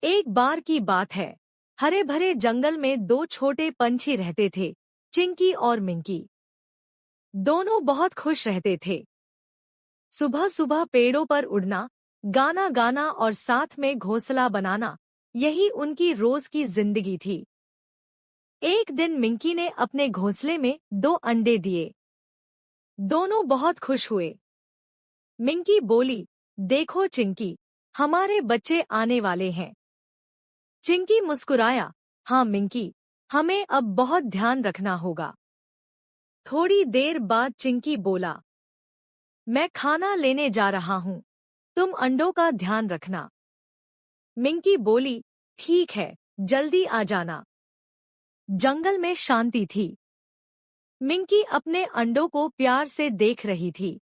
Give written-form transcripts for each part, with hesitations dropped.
एक बार की बात है। हरे भरे जंगल में दो छोटे पंछी रहते थे, चिंकी और मिंकी। दोनों बहुत खुश रहते थे। सुबह सुबह पेड़ों पर उड़ना, गाना गाना और साथ में घोंसला बनाना, यही उनकी रोज की जिंदगी थी। एक दिन मिंकी ने अपने घोंसले में दो अंडे दिए। दोनों बहुत खुश हुए। मिंकी बोली, देखो चिंकी, हमारे बच्चे आने वाले हैं। चिंकी मुस्कुराया, हाँ मिंकी, हमें अब बहुत ध्यान रखना होगा। थोड़ी देर बाद चिंकी बोला, मैं खाना लेने जा रहा हूँ, तुम अंडों का ध्यान रखना। मिंकी बोली, ठीक है, जल्दी आ जाना। जंगल में शांति थी। मिंकी अपने अंडों को प्यार से देख रही थी।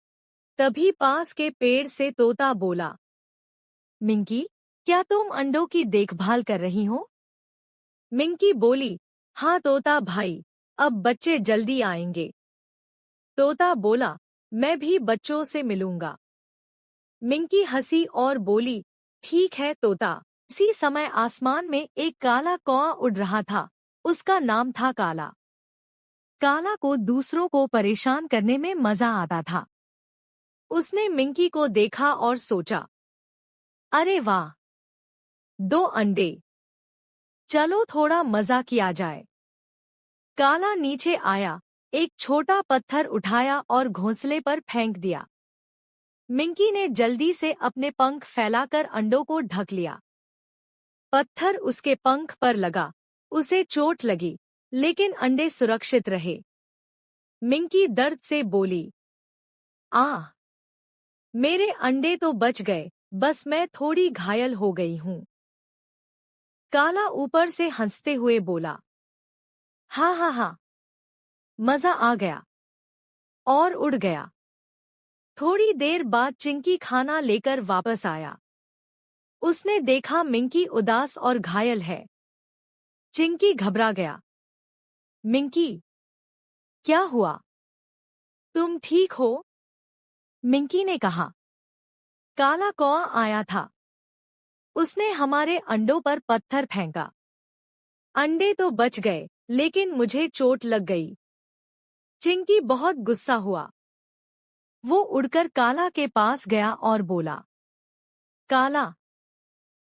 तभी पास के पेड़ से तोता बोला, मिंकी, क्या तुम अंडों की देखभाल कर रही हो? मिंकी बोली, हाँ तोता भाई, अब बच्चे जल्दी आएंगे। तोता बोला, मैं भी बच्चों से मिलूंगा। मिंकी हंसी और बोली, ठीक है तोता। इसी समय आसमान में एक काला कौआ उड़ रहा था। उसका नाम था काला। काला को दूसरों को परेशान करने में मजा आता था। उसने मिंकी को देखा और सोचा, अरे वाह, दो अंडे, चलो थोड़ा मजा किया जाए। काला नीचे आया, एक छोटा पत्थर उठाया और घोंसले पर फेंक दिया। मिंकी ने जल्दी से अपने पंख फैलाकर अंडों को ढक लिया। पत्थर उसके पंख पर लगा, उसे चोट लगी, लेकिन अंडे सुरक्षित रहे। मिंकी दर्द से बोली, आह, मेरे अंडे तो बच गए, बस मैं थोड़ी घायल हो गई हूँ। काला ऊपर से हंसते हुए बोला, हाँ हाँ हाँ, मजा आ गया, और उड़ गया। थोड़ी देर बाद चिंकी खाना लेकर वापस आया। उसने देखा मिंकी उदास और घायल है। चिंकी घबरा गया। मिंकी, क्या हुआ? तुम ठीक हो? मिंकी ने कहा, काला कौआ आया था। उसने हमारे अंडों पर पत्थर फेंका। अंडे तो बच गए, लेकिन मुझे चोट लग गई। चिंकी बहुत गुस्सा हुआ। वो उड़कर काला के पास गया और बोला, काला,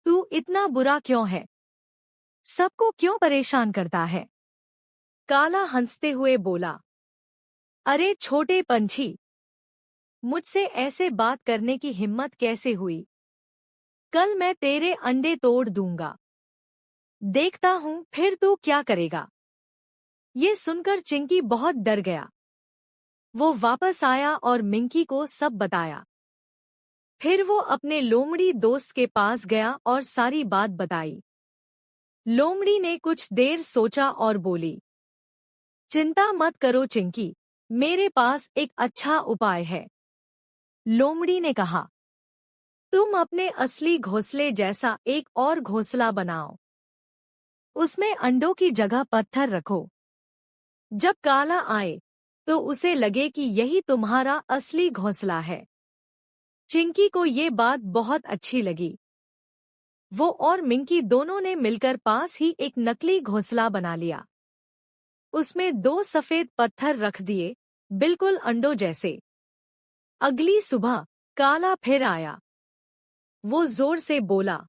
तू इतना बुरा क्यों है? सबको क्यों परेशान करता है? काला हंसते हुए बोला, अरे छोटे पंछी, मुझसे ऐसे बात करने की हिम्मत कैसे हुई? कल मैं तेरे अंडे तोड़ दूंगा। देखता हूँ फिर तू क्या करेगा। ये सुनकर चिंकी बहुत डर गया। वो वापस आया और मिंकी को सब बताया। फिर वो अपने लोमड़ी दोस्त के पास गया और सारी बात बताई। लोमड़ी ने कुछ देर सोचा और बोली, चिंता मत करो चिंकी, मेरे पास एक अच्छा उपाय है। लोमड़ी ने कहा, तुम अपने असली घोंसले जैसा एक और घोंसला बनाओ। उसमें अंडों की जगह पत्थर रखो। जब काला आए, तो उसे लगे कि यही तुम्हारा असली घोंसला है। चिंकी को ये बात बहुत अच्छी लगी। वो और मिंकी दोनों ने मिलकर पास ही एक नकली घोंसला बना लिया। उसमें दो सफेद पत्थर रख दिए, बिल्कुल अंडों जैसे। अगली सुबह काला फिर आया। वो जोर से बोला,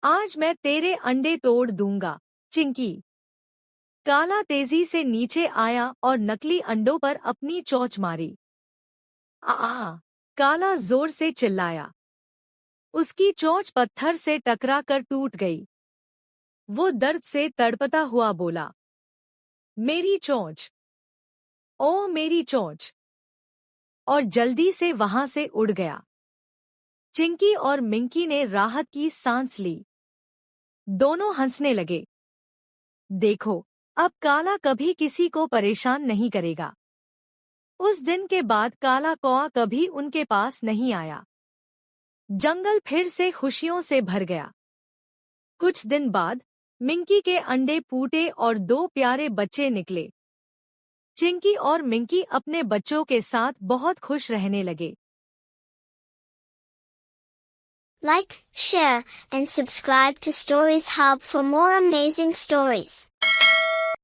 आज मैं तेरे अंडे तोड़ दूंगा, चिंकी। काला तेजी से नीचे आया और नकली अंडों पर अपनी चोंच मारी। आ! काला जोर से चिल्लाया। उसकी चोंच पत्थर से टकरा कर टूट गई। वो दर्द से तड़पता हुआ बोला, मेरी चोंच, ओ मेरी चोंच, और जल्दी से वहां से उड़ गया। चिंकी और मिंकी ने राहत की सांस ली। दोनों हंसने लगे। देखो, अब काला कभी किसी को परेशान नहीं करेगा। उस दिन के बाद काला कौआ कभी उनके पास नहीं आया। जंगल फिर से खुशियों से भर गया। कुछ दिन बाद मिंकी के अंडे फूटे और दो प्यारे बच्चे निकले। चिंकी और मिंकी अपने बच्चों के साथ बहुत खुश रहने लगे। Like, share, and subscribe to Stories Hub for more amazing stories.